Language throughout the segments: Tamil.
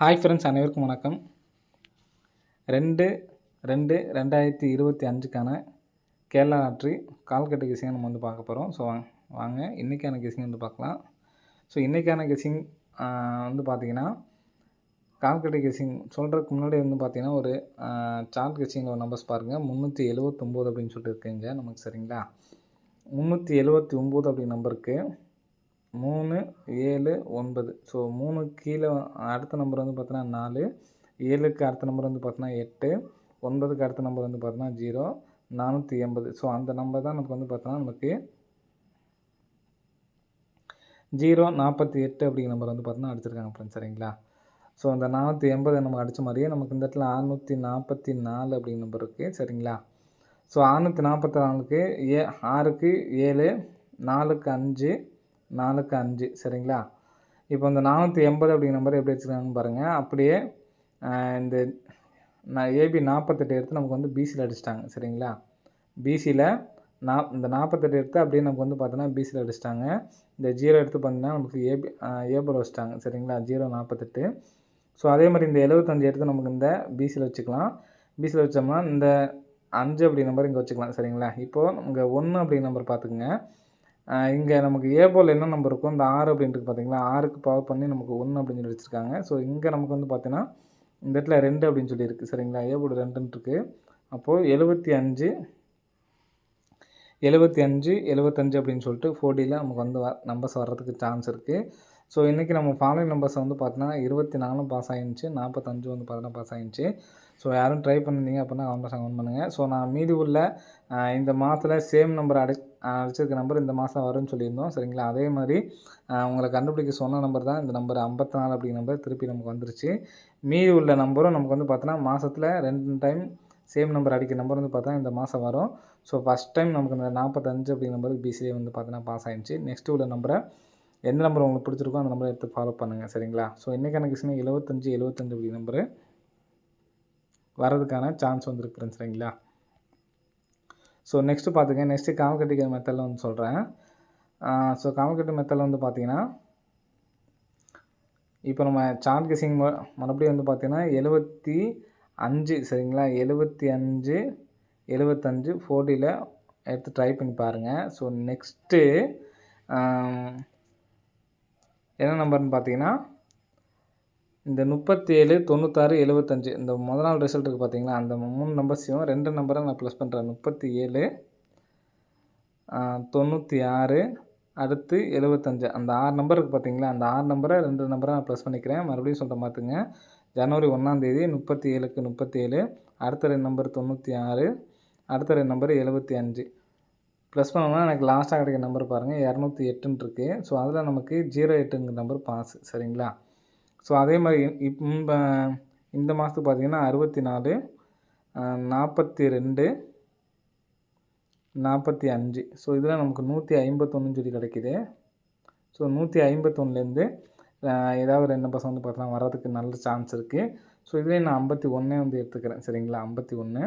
ஹாய் ஃப்ரெண்ட்ஸ், அனைவருக்கும் வணக்கம். 2/2/2025க்கான கேரளா லாட்ரி கால்கட்டு கெஸ்ஸிங்கை நம்ம பார்க்க போகிறோம். ஸோ வாங்க இன்றைக்கான கெஸ்ஸிங் பார்க்கலாம். ஸோ இன்றைக்கான கெஸ்ஸிங் பார்த்தீங்கன்னா, கால்கட்டு கெஸ்ஸிங் சொல்கிறதுக்கு முன்னாடி பார்த்தீங்கன்னா, ஒரு சார்ட் கெஸ்ஸிங்கில் ஒரு நம்பர்ஸ் பாருங்கள். 379 அப்படின்னு சொல்லிட்டு இருக்குங்க நமக்கு. சரிங்களா, 379 அப்படிங்கிற நம்பருக்கு 3, 7, 9. ஸோ 3 கீழே அடுத்த நம்பர் பார்த்தீங்கன்னா 4, 7க்கு அடுத்த நம்பர் பார்த்தீங்கன்னா 8, 9க்கு அடுத்த நம்பர் பார்த்தீங்கன்னா 0, 480. ஸோ அந்த நம்பர் தான் நமக்கு பார்த்தோன்னா நமக்கு 048 அப்படிங்கிற நம்பர் பார்த்தீங்கன்னா அடிச்சிருக்காங்க ஃப்ரெண்ட்ஸ். சரிங்களா, ஸோ அந்த 480 நம்ம அடித்த மாதிரியே நமக்கு இந்த இடத்துல 644 அப்படிங்கிற நம்பர் இருக்குது. சரிங்களா, ஸோ 644க்கு 6க்கு 7, 4க்கு 5, 4க்கு 5. சரிங்களா, இப்போ இந்த 480 அப்படிங்கிற நம்பர் எப்படி வச்சுருக்காங்கன்னு பாருங்கள். அப்படியே இந்த ஏபி 48 எடுத்து நமக்கு பிசியில் அடிச்சிட்டாங்க. சரிங்களா, பிசியில் இந்த 48 எடுத்து அப்படியே நமக்கு பார்த்தோன்னா பிசியில் அடிச்சிட்டாங்க. இந்த 0 எடுத்து பார்த்தீங்கன்னா நமக்கு ஏபில் வச்சுட்டாங்க. சரிங்களா, 048. ஸோ அதே மாதிரி இந்த 75 எடுத்து நமக்கு இந்த பிசியில் வச்சுக்கலாம். பிசியில் வச்சோம்னா இந்த 5 அப்படிங்கிற நம்பர் இங்கே வச்சுக்கலாம். சரிங்களா, இப்போது இங்கே 1 அப்படிங்கிற நம்பர் பார்த்துக்குங்க. இங்கே நமக்கு ஏ போல் என்ன நம்பர் இருக்கும், இந்த 6 அப்படின்ட்டு பார்த்தீங்களா, 6க்கு பவர் பண்ணி நமக்கு 1 அப்படின்னு சொல்லி வச்சுருக்காங்க. ஸோ இங்கே நமக்கு பார்த்தீங்கன்னா இந்த இடத்துல 2 அப்படின்னு சொல்லி இருக்குது. சரிங்களா, ஏ போல் 2ன்னு இருக்குது. அப்போது 75 அப்படின்னு சொல்லிட்டு 4Dயில் நமக்கு நம்பர்ஸ் வர்றதுக்கு சான்ஸ் இருக்குது. ஸோ இன்றைக்கி நம்ம ஃபாலோயிங் நம்பர்ஸ் பார்த்தீங்கன்னா 24 பாஸ் ஆகிருந்துச்சு, 45 பார்த்தீங்கன்னா பாஸ் ஆகிருந்துச்சு. ஸோ யாரும் ட்ரை பண்ணியிருந்தீங்க அப்படின்னா கமெண்ட் பண்ணுங்கள். ஸோ நான் மீதி உள்ள இந்த மாதத்தில் சேம் நம்பர் அடிச்சிருக்க நம்பர் இந்த மாதம் வரும்னு சொல்லியிருந்தோம். சரிங்களா, அதே மாதிரி உங்களை கண்டுபிடிக்க சொன்ன நம்பர் தான் இந்த நம்பர் 54 அப்படிங்கிற நம்பர் திருப்பி நமக்கு வந்துருச்சு. மீதி உள்ள நம்பரும் நமக்கு பார்த்தோன்னா மாதத்தில் 2 டைம் சேம் நம்பர் அடிக்கிற நம்பர் பார்த்தா இந்த மாதம் வரும். ஸோ ஃபஸ்ட் டைம் நமக்கு இந்த 45 அப்படிங்கிற நம்பர் பிசிஏ பார்த்தீங்கன்னா பாஸ் ஆகிடுச்சு. நெக்ஸ்ட்டு உள்ள நம்பரை எந்த நம்பர் உங்களுக்கு பிடிச்சிருக்கோ அந்த நம்பரை எடுத்து ஃபாலோ பண்ணுங்கள். சரிங்களா, ஸோ இன்றைக்கான கெஸ்ஸிங் 75 அப்படிங்கிற நம்பரு வரதுக்கான சான்ஸ் வந்துருக்கு ஃப்ரெண்ட்ஸ். சரிங்களா, ஸோ நெக்ஸ்ட்டு பார்த்துங்க. நெக்ஸ்ட்டு கால்கட்டு மெத்தடில் சொல்கிறேன். ஸோ கால்கட்டு மெத்தடில் பார்த்தீங்கன்னா, இப்போ நம்ம சார்ட் கெஸ்ஸிங் மறுபடியும் பார்த்தீங்கன்னா 75. சரிங்களா, 75 4Dயில் எடுத்து ட்ரை பண்ணி பாருங்கள். ஸோ நெக்ஸ்ட்டு என்ன நம்பர்னு பார்த்தீங்கன்னா, இந்த 37, 96, 75 இந்த முதல் நாள் ரிசல்ட் இருக்குது பார்த்தீங்களா, அந்த 3 நம்பர்ஸையும் 2 நம்பரை நான் ப்ளஸ் பண்ணுறேன். 37, 96, அடுத்து 75. அந்த 6 நம்பர் இருக்குது பார்த்தீங்களா, அந்த 6 நம்பரை 2 நம்பரை நான் ப்ளஸ் பண்ணிக்கிறேன். மறுபடியும் சொல்கிற பார்த்துங்க. ஜனவரி 1ஆந்தேதி 37க்கு 37, அடுத்த 2 நம்பர் 96, அடுத்த 2 நம்பர் 75 ப்ளஸ் பண்ணோம்னா எனக்கு லாஸ்ட்டாக கிடைக்கிற நம்பர் பாருங்கள் 208ன்னு இருக்குது. ஸோ அதில் நமக்கு 08ங்கிற நம்பர் பாஸ். சரிங்களா, ஸோ அதே மாதிரி இந்த மாதத்துக்கு பார்த்தீங்கன்னா 64, 42, 45. ஸோ இதில் நமக்கு 151 சொல்லி கிடைக்கிது. ஸோ 151லேருந்து ஏதாவது 2 நம்பர்ஸ் பார்த்தீங்கன்னா வர்றதுக்கு நல்ல சான்ஸ் இருக்குது. ஸோ இதுலேயே நான் 51 எடுத்துக்கிறேன். சரிங்களா, 51.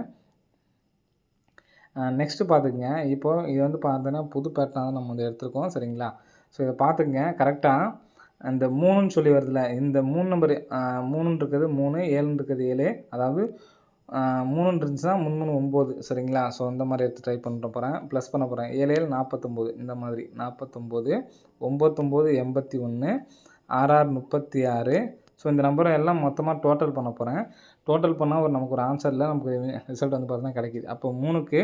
நெக்ஸ்ட்டு பார்த்துக்குங்க. இப்போது இது பார்த்தீங்கன்னா புது பேட்டர்னாக தான் நம்ம எடுத்துருக்கோம். சரிங்களா, ஸோ இதை பார்த்துக்குங்க. கரெக்டாக அந்த 3ன்னு சொல்லி வருதுல, இந்த 3 நம்பர் 3ன்னு இருக்கிறது 3, 7ன்னு இருக்கிறது 7. அதாவது 3ன்னு இருந்துச்சுன்னா 3 9. சரிங்களா, ஸோ அந்த மாதிரி எடுத்து ட்ரை பண்ண போகிறேன், ப்ளஸ் பண்ண போகிறேன். 7 7 49 இந்த மாதிரி 49, 99 81, 6 36. ஸோ இந்த நம்பரை எல்லாம் மொத்தமாக டோட்டல் பண்ண போகிறேன். டோட்டல் பண்ணால் நமக்கு ஒரு ஆன்சரில் நமக்கு ரிசல்ட் பார்த்தீங்கன்னா கிடைக்கிது. அப்போ 3க்கு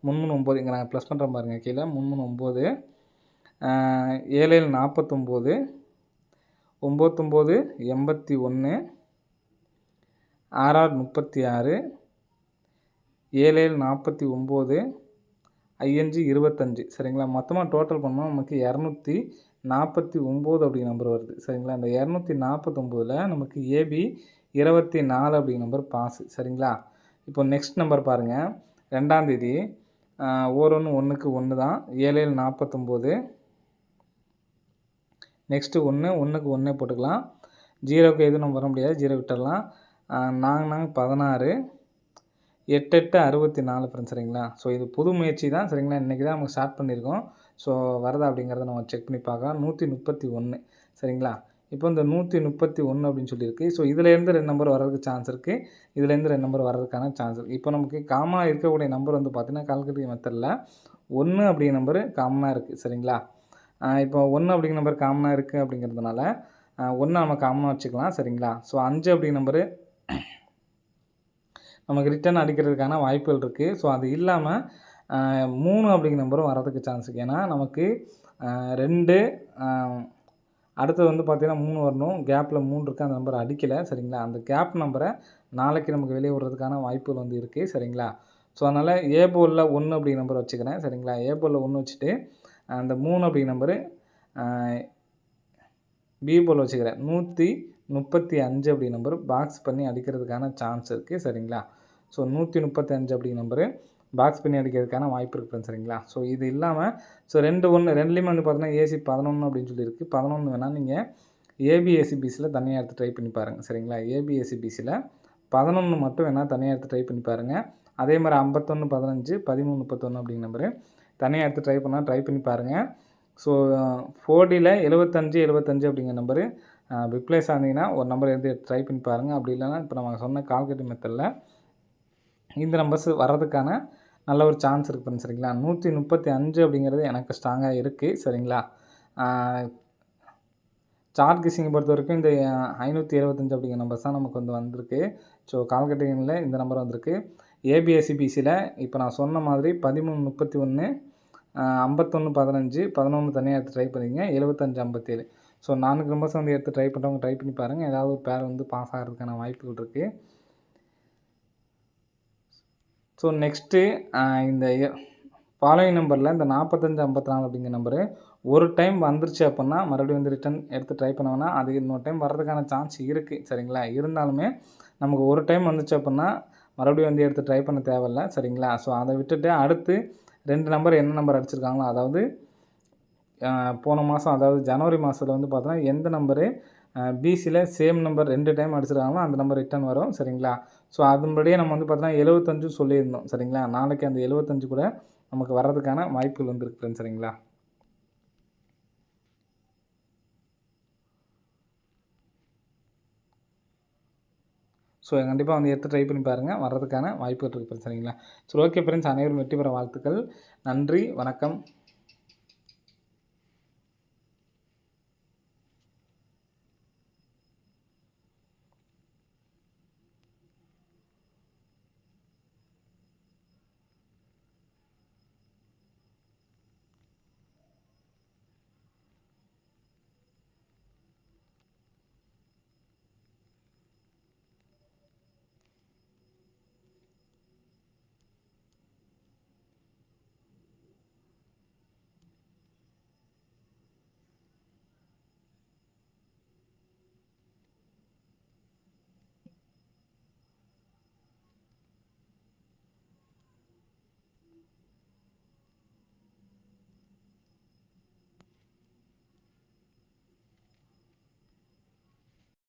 3 9 இங்கே நாங்கள் ப்ளஸ் பண்ணுற பாருங்கள். கீழே 3 9, 7 49, 99 81, 6 36, 7 49, 5 25. சரிங்களா, மொத்தமாக டோட்டல் பண்ணால் நமக்கு 249 அப்படிங்கிற நம்பர் வருது. சரிங்களா, இந்த 249ல் நமக்கு ஏபி 24 அப்படிங்கிற நம்பர் பாஸ். சரிங்களா, இப்போ நெக்ஸ்ட் நம்பர் பாருங்கள். 2ஆந்தேதி 1 1க்கு 1 தான், 7 49. நெக்ஸ்ட்டு 1 1க்கு 1 போட்டுக்கலாம். 0க்கு எதுவும் நம்ம வர முடியாது, 0 விட்டுடலாம். 4 16, 8 8 64 ஃப்ரெண்ட்ஸ். சரிங்களா, ஸோ இது புது முயற்சி தான். சரிங்களா, இன்றைக்கி தான் நம்ம ஸ்டார்ட் பண்ணியிருக்கோம். ஸோ வருதா அப்படிங்கிறத நம்ம செக் பண்ணி பார்க்கலாம். 131. சரிங்களா, இப்போ இந்த 131 அப்படின்னு சொல்லியிருக்கு. ஸோ இதுலேருந்து 2 நம்பர் வர்றதுக்கு சான்ஸ் இருக்குது. இதுலேருந்து 2 நம்பர் வர்றதுக்கான சான்ஸ் இருக்குது. இப்போ நமக்கு காமனா இருக்கக்கூடிய நம்பர் வந்து பார்த்தீங்கன்னா, கால்குலேட்டிங் மெத்தடில 1 அப்படிங்கிற நம்பரு காமனா இருக்குது. சரிங்களா? இப்போ 1 அப்படிங்கிற நம்பர் காமனா இருக்குது அப்படிங்கிறதுனால 1 நம்ம காமனா வச்சுக்கலாம். சரிங்களா? ஸோ 5 அப்படிங்கிற நம்பரு நமக்கு ரிட்டர்ன் அடிக்கிறதுக்கான வாய்ப்புகள் இருக்குது. ஸோ அது இல்லாம 3 அப்படிங்கிற நம்பரும் வர்றதுக்கு சான்ஸ் இருக்குது. ஏன்னா நமக்கு 2 அடுத்தது வந்து பார்த்தீங்கன்னா 3 வரணும். கேப்பில் 3 இருக்குது. அந்த நம்பர் அடிக்கல. சரிங்களா? அந்த கேப் நம்பரை நாளைக்கு நமக்கு வெளியே விடுறதுக்கான வாய்ப்புகள் வந்து இருக்குது. சரிங்களா? ஸோ அதனால் ஏ போர்டில் 1 அப்படிங்கிற நம்பர் வச்சுக்கிறேன். சரிங்களா? ஏ போர்டில் 1 வச்சுட்டு அந்த 3 அப்படிங்கிற நம்பரு பி போர்டில் வச்சுக்கிறேன். 135 அப்படிங்கிற நம்பர் பாக்ஸ் பண்ணி அடிக்கிறதுக்கான சான்ஸ் இருக்குது. சரிங்களா? ஸோ 135 அப்படிங்கிற நம்பரு பாக்ஸ் பண்ணி அடிக்கிறதுக்கான வாய்ப்பு இருக்குது ஃப்ரெண்ட்ஸ். சரிங்களா? ஸோ இது இல்லாமல் ஸோ 2 1 2லேயுமே வந்து பார்த்தீங்கன்னா ஏசி 11 அப்படின்னு சொல்லியிருக்கு. 11 வேணால் நீங்கள் ஏபிஎஸ்சிபிசியில் தனியாக எடுத்து ட்ரை பண்ணி பாருங்கள். சரிங்களா? ஏபிஎஸ்சிபிசியில் 11 மட்டும் வேணால் தனியாக எடுத்து ட்ரை பண்ணி பாருங்கள். அதே மாதிரி 51 15 13 31 அப்படிங்கிற நம்பரு தனியாக எடுத்து ட்ரை பண்ணி பாருங்கள். ஸோ 4Dயில் 75 75 அப்படிங்கிற நம்பரு ரிப்ளேஸ் ஆனீங்கன்னா ஒரு நம்பர் எடுத்து ட்ரை பண்ணி பாருங்கள். அப்படி இல்லைன்னா இப்போ நம்ம சொன்ன கால்குலேட்டிங் மெத்தடில் இந்த நம்பர்ஸ் வர்றதுக்கான நல்ல ஒரு சான்ஸ் இருக்குது ஃப்ரெண்ட்ஸ். சரிங்களா? 135 அப்படிங்கிறது எனக்கு ஸ்ட்ராங்காக இருக்குது. சரிங்களா? சார்ட் கிசிங்கை பொறுத்த வரைக்கும் இந்த 575 அப்படிங்கிற நம்பர்ஸ் தான் நமக்கு வந்து வந்திருக்கு. ஸோ கால்குலேட்டிங்கில் இந்த நம்பர் வந்திருக்கு. ஏபிஎஸ்சிபிசியில் இப்போ நான் சொன்ன மாதிரி 13 31 51 15 11 தனியாக எடுத்து ட்ரை பண்ணிங்க. 75 57 ஸோ 4 நம்பர்ஸ் வந்து எடுத்து ட்ரை பண்ணுறவங்க ட்ரை பண்ணி பாருங்கள். ஏதாவது ஒரு பேர் வந்து பாஸ் ஆகிறதுக்கான வாய்ப்புகள் இருக்குது. ஸோ நெக்ஸ்ட்டு இந்த ஃபாலோயிங் நம்பரில் இந்த 45 54 அப்படிங்கிற நம்பரு ஒரு டைம் வந்துருச்சு அப்படின்னா மறுபடியும் வந்து ரிட்டன் எடுத்து ட்ரை பண்ண வேணாம். அது இன்னொரு டைம் வர்றதுக்கான சான்ஸ் இருக்குது. சரிங்களா? இருந்தாலுமே நமக்கு ஒரு டைம் வந்துச்சு அப்படின்னா மறுபடியும் வந்து எடுத்து ட்ரை பண்ண தேவையில்ல. சரிங்களா? ஸோ அதை விட்டுட்டு அடுத்து 2 நம்பர் என்ன நம்பர் அடிச்சிருக்காங்களோ, அதாவது போன மாதம் அதாவது ஜனவரி மாதத்தில் வந்து பார்த்தோன்னா எந்த நம்பரு பிசியில் சேம் நம்பர் 2 டைம் அடிச்சிருக்காங்களோ அந்த நம்பர் ரிட்டன் வரும். சரிங்களா? ஸோ அதன்படியே நம்ம வந்து பார்த்தோன்னா 75 சொல்லியிருந்தோம். சரிங்களா? நாளைக்கு அந்த 75 கூட நமக்கு வர்றதுக்கான வாய்ப்புகள் வந்து இருக்குது ஃப்ரெண்ட்ஸ். சரிங்களா? ஸோ கண்டிப்பாக வந்து எடுத்து ட்ரை பண்ணி பாருங்கள். வர்றதுக்கான வாய்ப்புகள் இருக்குது ஃப்ரெண்ட்ஸ். சரிங்களா? ஸோ ஓகே ஃப்ரெண்ட்ஸ், அனைவரும் வெற்றி பெற வாழ்த்துக்கள். நன்றி, வணக்கம்.